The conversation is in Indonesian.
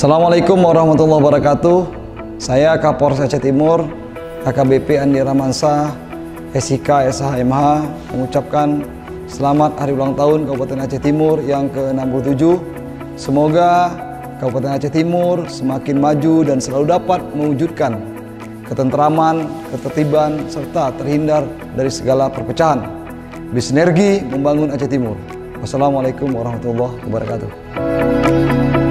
Assalamualaikum warahmatullahi wabarakatuh. Saya Kapolres Aceh Timur, AKBP Andi Rahmansyah, SIK SHMH, mengucapkan selamat hari ulang tahun Kabupaten Aceh Timur yang ke-67. Semoga Kabupaten Aceh Timur semakin maju dan selalu dapat mewujudkan ketentraman, ketertiban, serta terhindar dari segala perpecahan. Bersinergi membangun Aceh Timur. Wassalamualaikum warahmatullahi wabarakatuh.